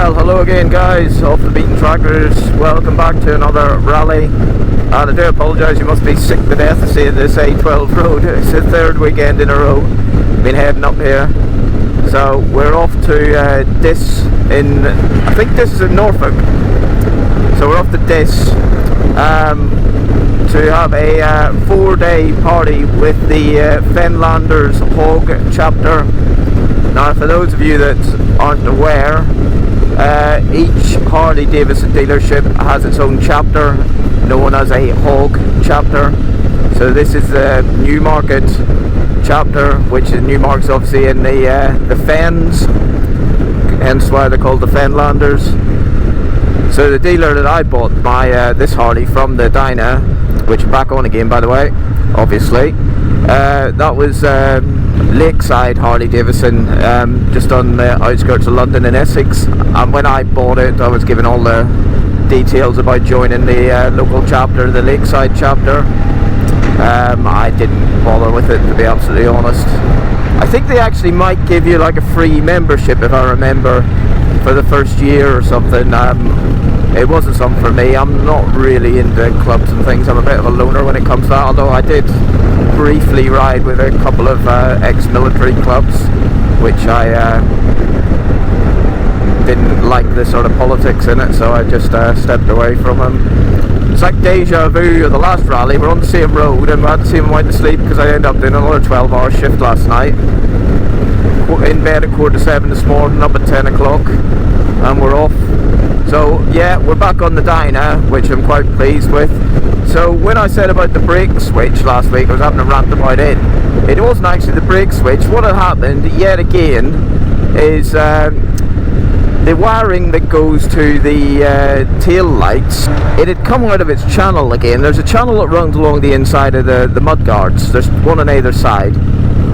Well, hello again guys, off the beaten trackers. Welcome back to another rally. And I do apologise, you must be sick to death to see this A12 road. It's the third weekend in a row. Been heading up here. So we're off to Diss in, I think this is in Norfolk. So we're off to Diss to have a 4-day party with the Fenlanders HOG chapter. Now, for those of you that aren't aware, each Harley Davidson dealership has its own chapter, known as a HOG chapter. So this is the Newmarket chapter, which is Newmarket's obviously in the Fens, hence why they're called the Fenlanders. So the dealer that I bought my this Harley from, the Dyna, which is back on again by the way, obviously, that was Lakeside Harley Davidson, just on the outskirts of London in Essex. And when I bought it, I was given all the details about joining the local chapter, the Lakeside chapter. I didn't bother with it, to be absolutely honest. I think they actually might give you like a free membership, if I remember, for the first year or something. It wasn't something for me. I'm not really into clubs and things. I'm a bit of a loner when it comes to that, although I did briefly ride with a couple of ex-military clubs, which I didn't like the sort of politics in it, so I just stepped away from them. It's like deja vu of the last rally. We're on the same road and I had to see him wind to sleep because I ended up doing another 12-hour shift last night. In bed at 6:45 this morning, up at 10 o'clock, and we're off. So yeah, we're back on the Dyna, which I'm quite pleased with. So when I said about the brake switch last week, I was having a rant about it. It wasn't actually the brake switch. What had happened yet again is the wiring that goes to the tail lights, it had come out of its channel again. There's a channel that runs along the inside of the mud guards. There's one on either side,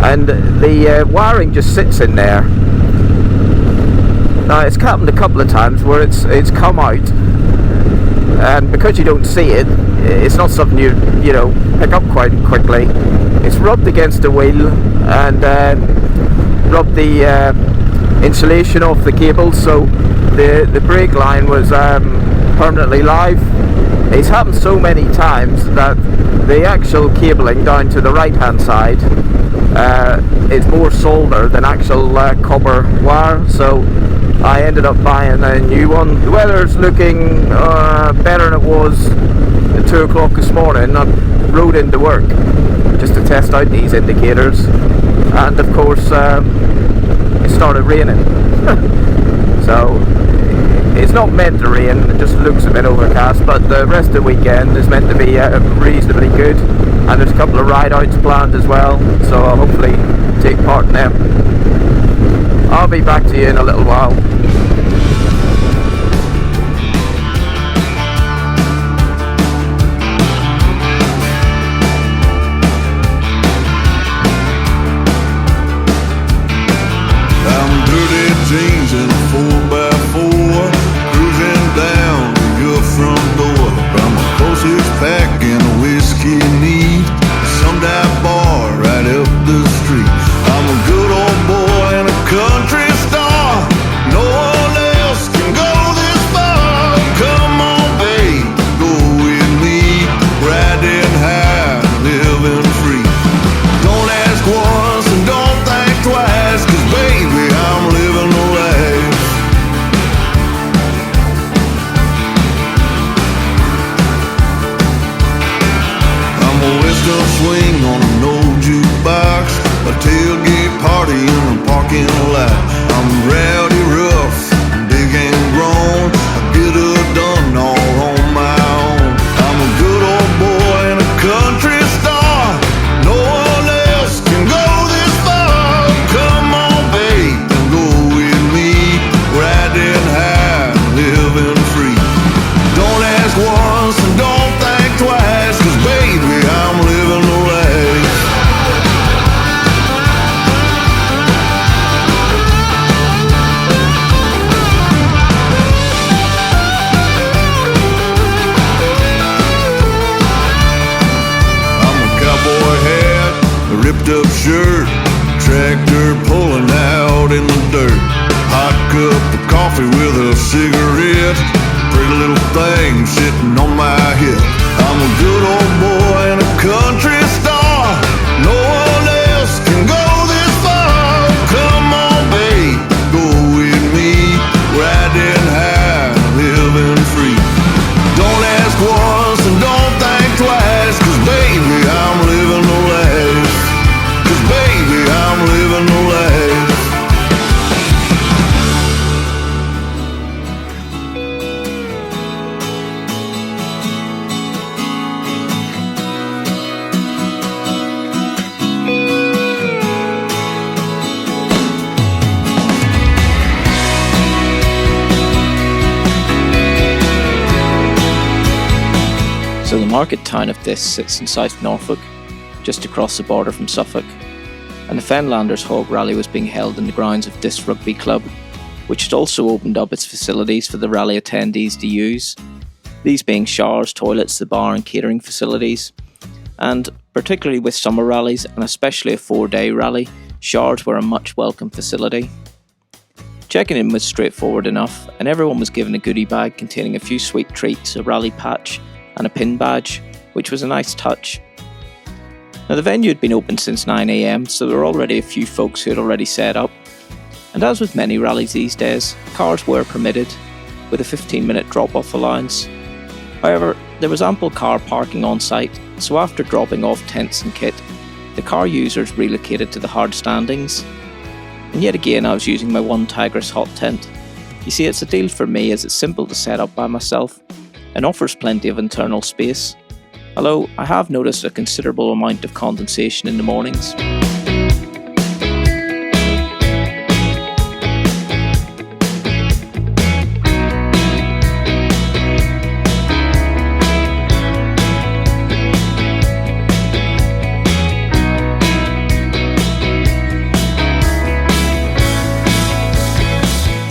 and the wiring just sits in there. Now it's happened a couple of times where it's come out, and because you don't see it, it's not something you know pick up quite quickly. It's rubbed against the wheel and rubbed the insulation off the cable, so the brake line was permanently live. It's happened so many times that the actual cabling down to the right hand side is more solder than actual copper wire, so I ended up buying a new one. The weather's looking better than it was at 2 o'clock this morning. I rode into work just to test out these indicators, and of course it started raining. So it's not meant to rain, it just looks a bit overcast, but the rest of the weekend is meant to be reasonably good, and there's a couple of rideouts planned as well, so I'll hopefully take part in them. I'll be back to you in a little while. Jeans in a 4x4, cruising down to your front door. From a closest pack and a whiskey neat, some dive bar right up the street. I'm a good old boy and a country star. No one else can go this far. Come on, babe, go with me. Riding high, living free. Don't ask once and don't think twice, 'cause baby, I'm living the life. I'm a western swing on an old jukebox, a tailgate party in a parking lot. I'm rowdy rough, big and grown, I get it done all on my own. I'm a good old boy and a country star. No one else can go this far. Come on, babe, and go with me. Riding high, living free. Don't ask once and don't think twice, 'cause baby, I'm living the life. market town of Diss sits in South Norfolk, just across the border from Suffolk, and the Fenlanders HOG rally was being held in the grounds of Diss Rugby Club, which had also opened up its facilities for the rally attendees to use, these being showers, toilets, the bar and catering facilities. And particularly with summer rallies, and especially a 4-day rally, showers were a much welcome facility. Checking in was straightforward enough, and everyone was given a goodie bag containing a few sweet treats, a rally patch and a pin badge, which was a nice touch. Now the venue had been open since 9 AM, so there were already a few folks who had already set up. And as with many rallies these days, cars were permitted, with a 15-minute drop-off allowance. However, there was ample car parking on site, so after dropping off tents and kit, the car users relocated to the hard standings. And yet again I was using my one Tigris hot tent. You see, it's a deal for me as it's simple to set up by myself and offers plenty of internal space, although I have noticed a considerable amount of condensation in the mornings.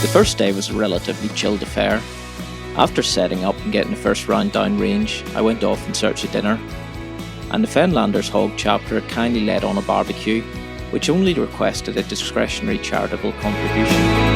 The first day was a relatively chilled affair. After setting up and getting the first round down range, I went off in search of dinner, and the Fenlanders HOG chapter kindly led on a barbecue, which only requested a discretionary charitable contribution.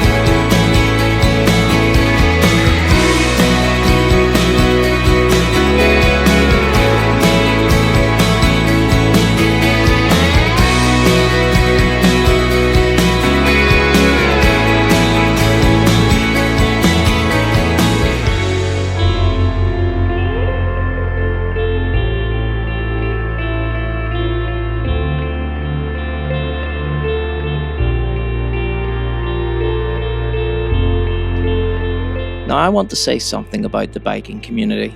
Now I want to say something about the biking community,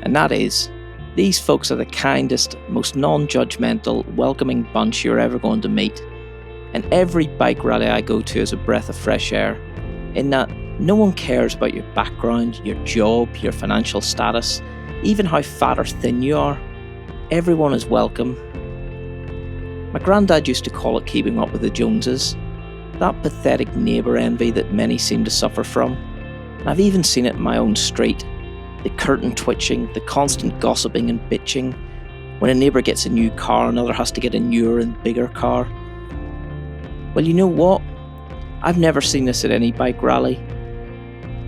and that is, these folks are the kindest, most non-judgmental, welcoming bunch you're ever going to meet. And every bike rally I go to is a breath of fresh air, in that no one cares about your background, your job, your financial status, even how fat or thin you are. Everyone is welcome. My granddad used to call it keeping up with the Joneses, that pathetic neighbour envy that many seem to suffer from. I've even seen it in my own street. The curtain twitching, the constant gossiping and bitching. When a neighbour gets a new car, another has to get a newer and bigger car. Well, you know what? I've never seen this at any bike rally.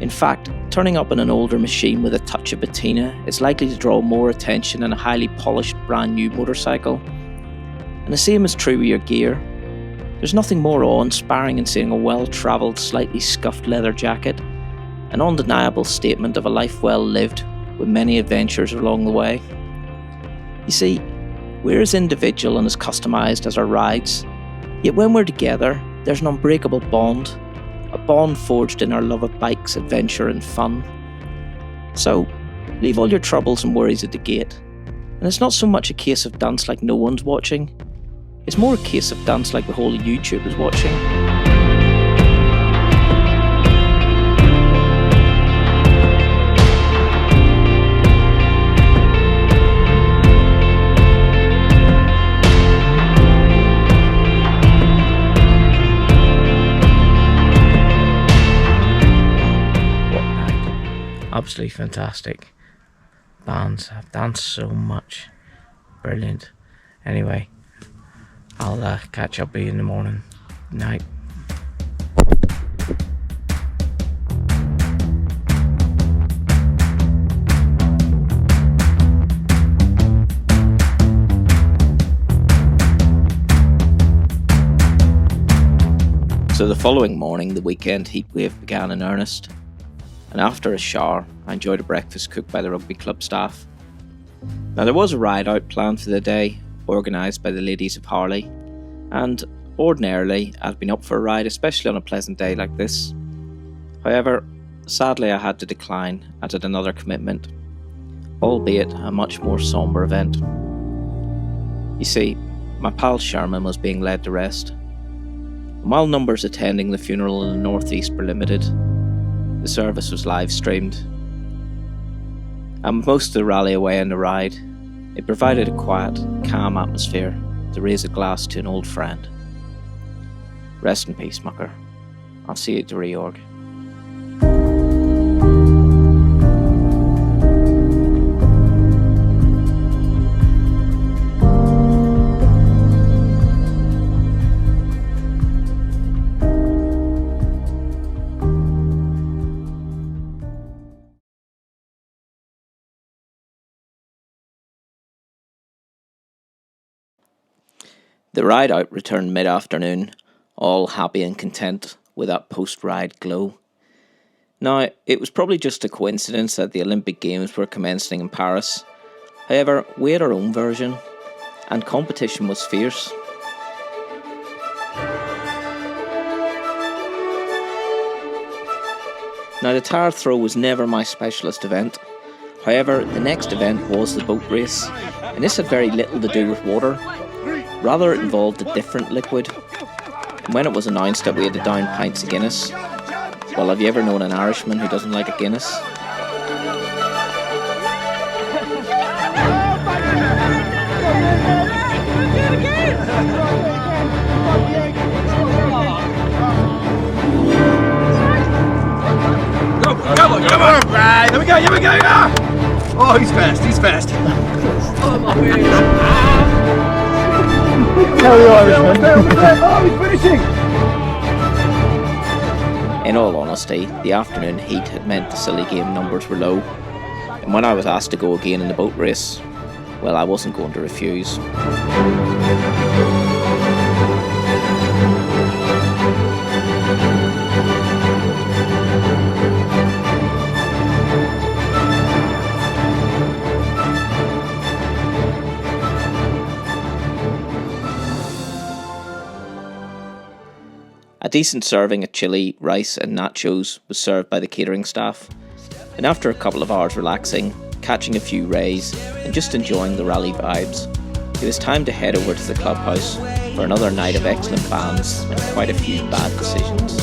In fact, turning up in an older machine with a touch of patina is likely to draw more attention than a highly polished brand new motorcycle. And the same is true with your gear. There's nothing more awe-inspiring than seeing a well-travelled, slightly scuffed leather jacket, an undeniable statement of a life well lived, with many adventures along the way. You see, we're as individual and as customised as our rides, yet when we're together, there's an unbreakable bond, a bond forged in our love of bikes, adventure and fun. So, leave all your troubles and worries at the gate, and it's not so much a case of dance like no one's watching, it's more a case of dance like the whole of YouTube is watching. Absolutely fantastic bands. I've danced so much. Brilliant. Anyway, I'll catch up with you in the morning. Night. So the following morning, the weekend heatwave began in earnest. And after a shower, I enjoyed a breakfast cooked by the rugby club staff. Now there was a rideout planned for the day, organised by the ladies of Harley, and ordinarily I'd been up for a ride, especially on a pleasant day like this. However, sadly I had to decline as I had another commitment, albeit a much more sombre event. You see, my pal Sherman was being laid to rest, and while numbers attending the funeral in the northeast were limited, the service was live streamed. and with most of the rally away on the ride, it provided a quiet, calm atmosphere to raise a glass to an old friend. Rest in peace, mucker. I'll see you at the reorg. The rideout returned mid-afternoon, all happy and content with that post-ride glow. Now, it was probably just a coincidence that the Olympic Games were commencing in Paris. However, we had our own version, and competition was fierce. Now, the tire throw was never my specialist event. However, the next event was the boat race, and this had very little to do with water. Rather, it involved a different liquid. And when it was announced that we had to down pints of Guinness, well, have you ever known an Irishman who doesn't like a Guinness? Come on, Brad! Here we go! Oh, he's fast! Oh, my word! In all honesty, the afternoon heat had meant the silly game numbers were low, and when I was asked to go again in the boat race, well, I wasn't going to refuse. A decent serving of chili, rice and nachos was served by the catering staff, and after a couple of hours relaxing, catching a few rays and just enjoying the rally vibes, it was time to head over to the clubhouse for another night of excellent bands and quite a few bad decisions.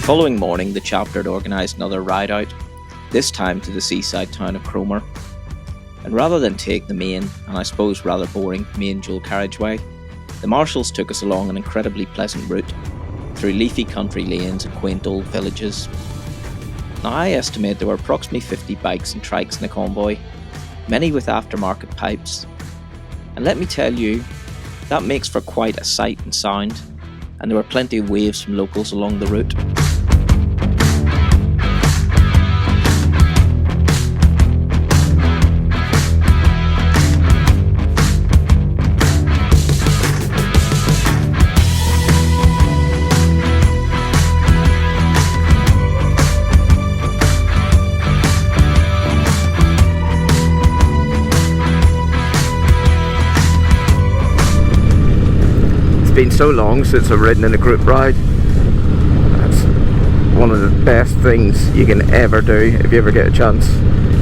following morning, the chapter had organised another rideout, this time to the seaside town of Cromer. And rather than take the main, and I suppose rather boring, main dual carriageway, the marshals took us along an incredibly pleasant route through leafy country lanes and quaint old villages. Now I estimate there were approximately 50 bikes and trikes in the convoy, many with aftermarket pipes. And let me tell you, that makes for quite a sight and sound, and there were plenty of waves from locals along the route. Been so long since I've ridden in a group ride. That's one of the best things you can ever do if you ever get a chance.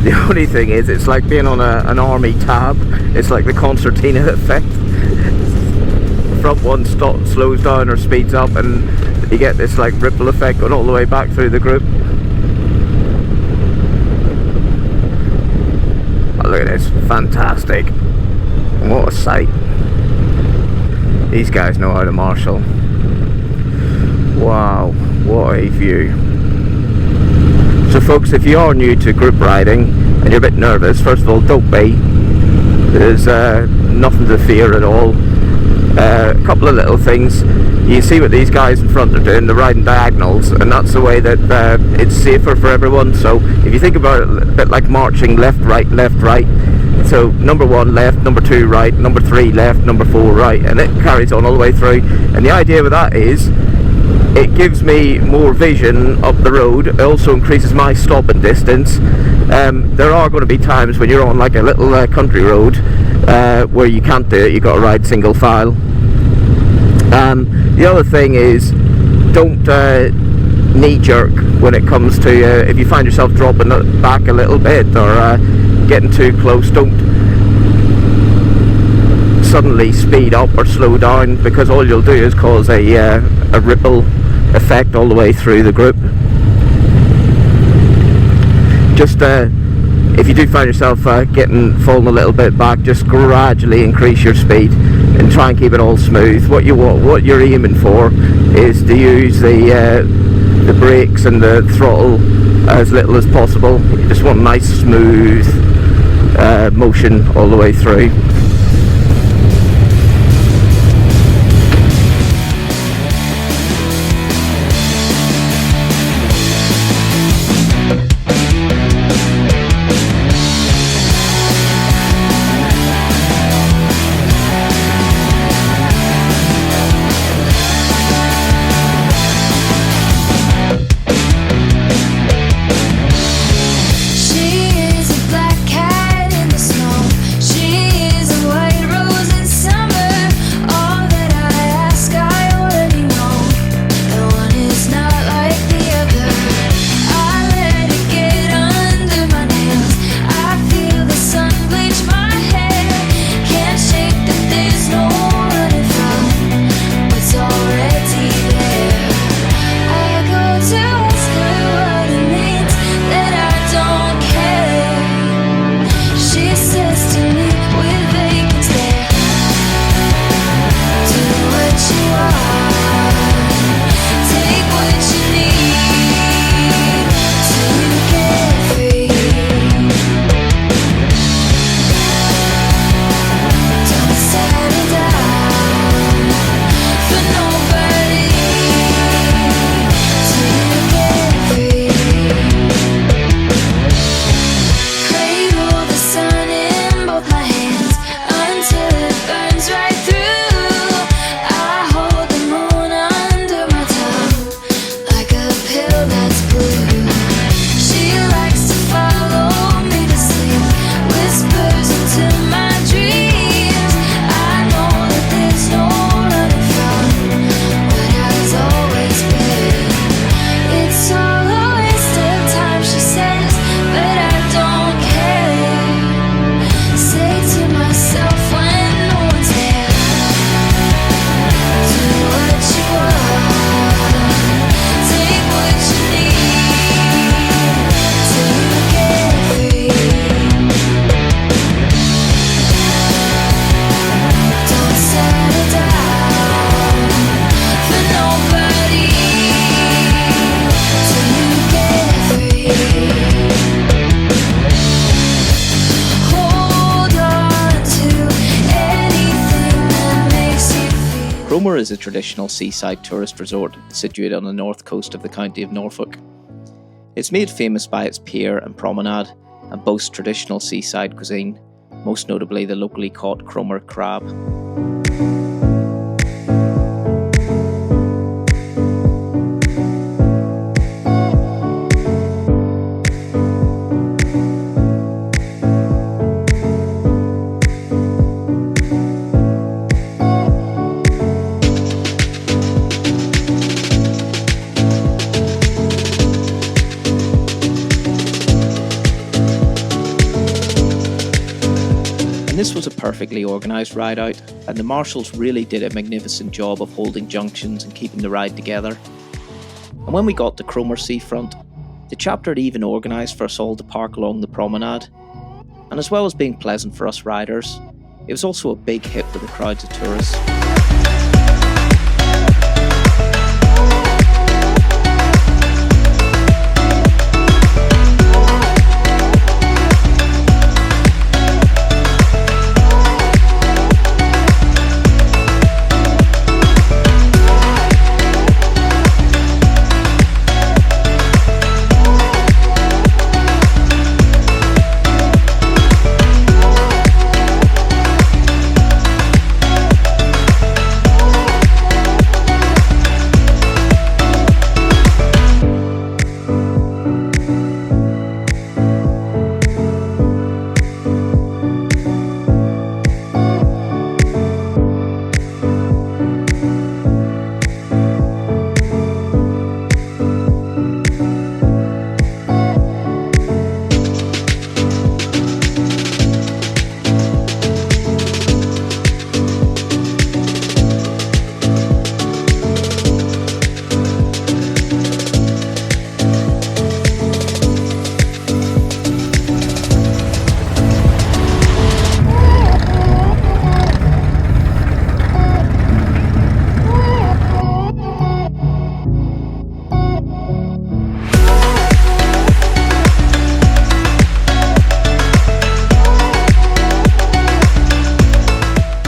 The only thing is, it's like being on an army tab. It's like the concertina effect. Front one slows down or speeds up, and you get this like ripple effect going all the way back through the group. Oh, look at this, fantastic! What a sight! These guys know how to marshal. Wow, what a view. So folks, if you are new to group riding and you're a bit nervous, first of all, don't be. There's nothing to fear at all. A couple of little things. You see what these guys in front are doing, they're riding diagonals, and that's the way that it's safer for everyone. So if you think about it a bit like marching left, right, so number 1 left, number 2 right, number 3 left, number 4 right, and it carries on all the way through. And the idea with that is it gives me more vision up the road. It also increases my stopping distance. There are going to be times when you're on like a little country road where you can't do it, you've got to ride single file. The other thing is, don't knee jerk when it comes to if you find yourself dropping back a little bit or getting too close. Don't suddenly speed up or slow down, because all you'll do is cause a ripple effect all the way through the group. Just if you do find yourself falling a little bit back, just gradually increase your speed and try and keep it all smooth. What you're aiming for is to use the brakes and the throttle as little as possible. You just want a nice smooth motion all the way through. She is a black cat in the snow. She is Cromer is a traditional seaside tourist resort situated on the north coast of the county of Norfolk. It's made famous by its pier and promenade and boasts traditional seaside cuisine, most notably the locally caught Cromer crab. This was a perfectly organised rideout, and the marshals really did a magnificent job of holding junctions and keeping the ride together. And when we got to Cromer seafront, the chapter had even organised for us all to park along the promenade. And as well as being pleasant for us riders, it was also a big hit with the crowds of tourists.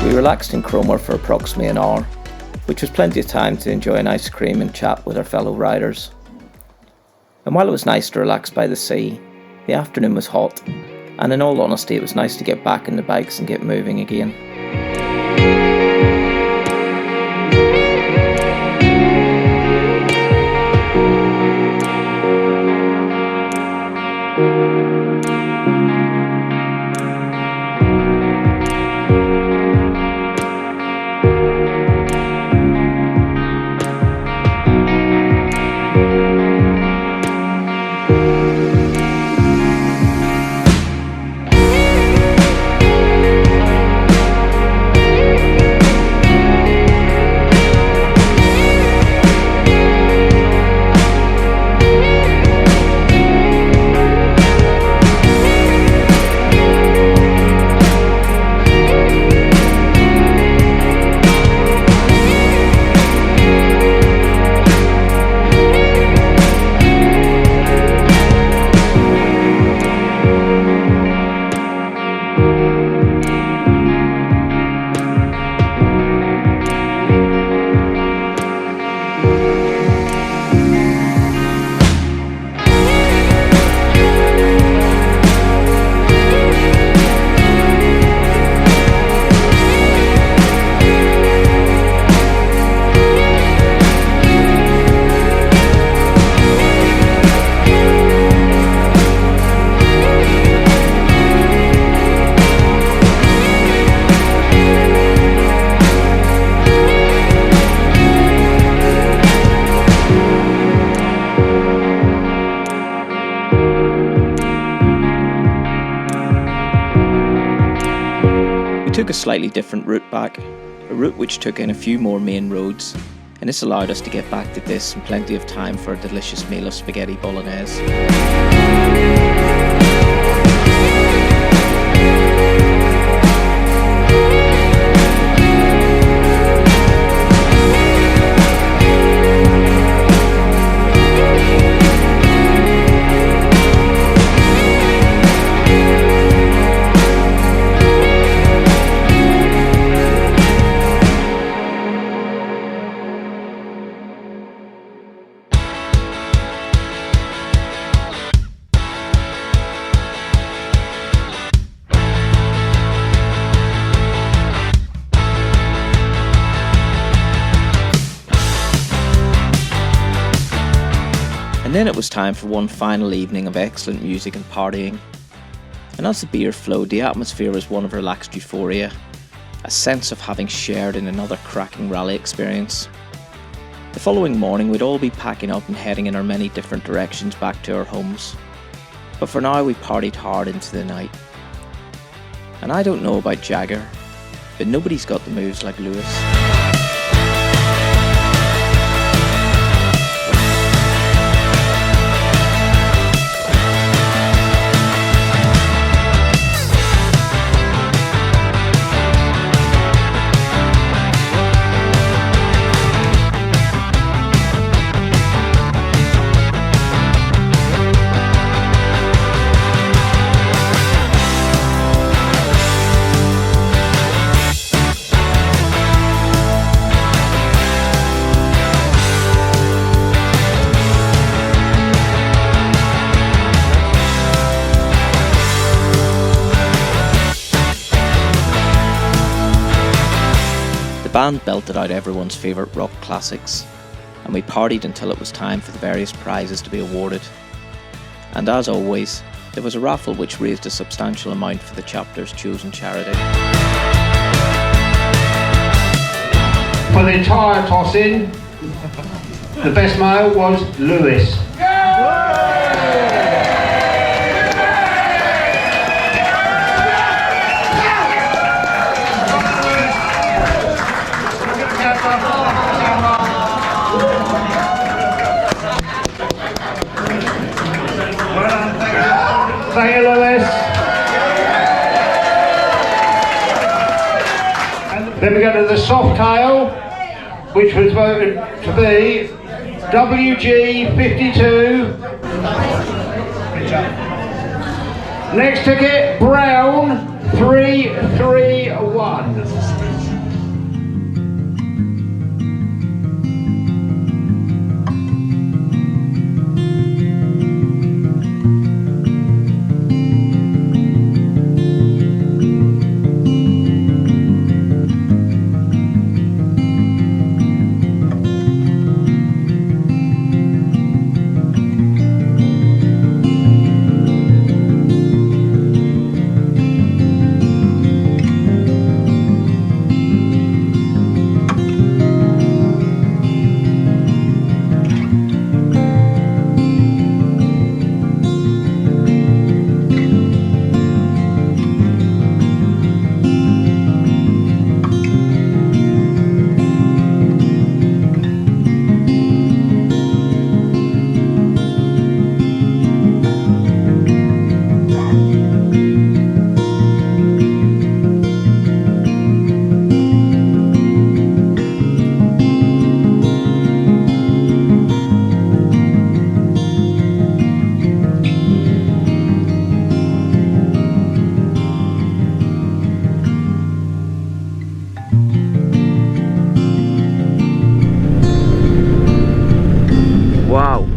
We relaxed in Cromer for approximately an hour, which was plenty of time to enjoy an ice cream and chat with our fellow riders. And while it was nice to relax by the sea, the afternoon was hot, and in all honesty it was nice to get back in the bikes and get moving again. Took a slightly different route back, a route which took in a few more main roads, and this allowed us to get back to Diss in plenty of time for a delicious meal of spaghetti bolognese. And then it was time for one final evening of excellent music and partying. And as the beer flowed, the atmosphere was one of relaxed euphoria, a sense of having shared in another cracking rally experience. The following morning we'd all be packing up and heading in our many different directions back to our homes. But for now we partied hard into the night. And I don't know about Jagger, but nobody's got the moves like Lewis. The band belted out everyone's favourite rock classics, and we partied until it was time for the various prizes to be awarded. And as always, there was a raffle which raised a substantial amount for the chapter's chosen charity. For the tyre tossing, the best male was Lewis. Thank you, Lewis. And then we go to the soft tail, which was voted to be WG52. Next ticket, Brown 331.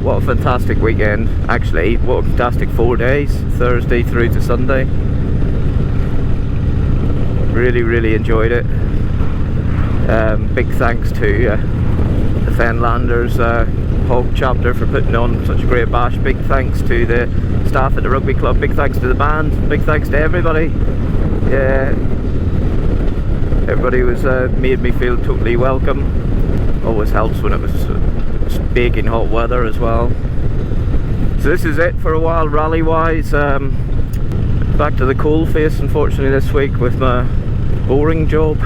What a fantastic weekend. Actually, what a fantastic 4 days, Thursday through to Sunday. Really enjoyed it. Big thanks to the Fenlanders HOG chapter for putting on such a great bash. Big thanks to the staff at the rugby club. Big thanks to the band. Big thanks to everybody. Everybody was made me feel totally welcome. Always helps when it was baking hot weather as well. So this is it for a while rally wise. Back to the coal face unfortunately this week with my boring job.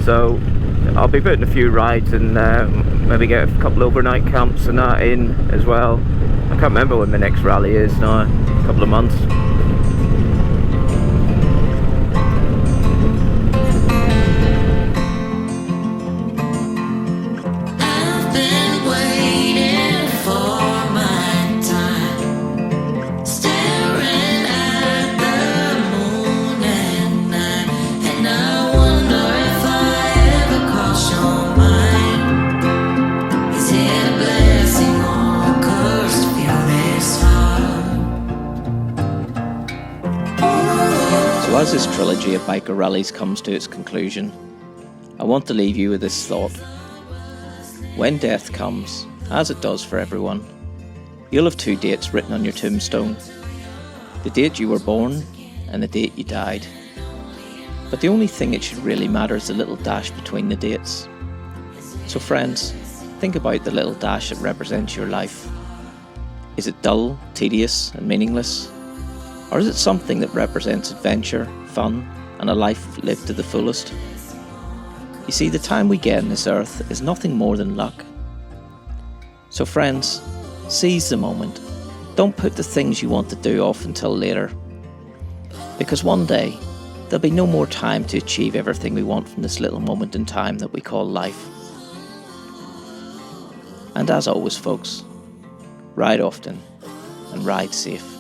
So I'll be putting a few rides and maybe get a couple overnight camps and that in as well. I can't remember when the next rally is now, a couple of months. As this trilogy of biker rallies comes to its conclusion, I want to leave you with this thought. When death comes, as it does for everyone, you'll have 2 dates written on your tombstone. The date you were born and the date you died. But the only thing that should really matter is the little dash between the dates. So friends, think about the little dash that represents your life. Is it dull, tedious and meaningless? Or is it something that represents adventure, fun and a life lived to the fullest? You see, the time we get on this earth is nothing more than luck. So friends, seize the moment. Don't put the things you want to do off until later. Because one day, there'll be no more time to achieve everything we want from this little moment in time that we call life. And as always folks, ride often and ride safe.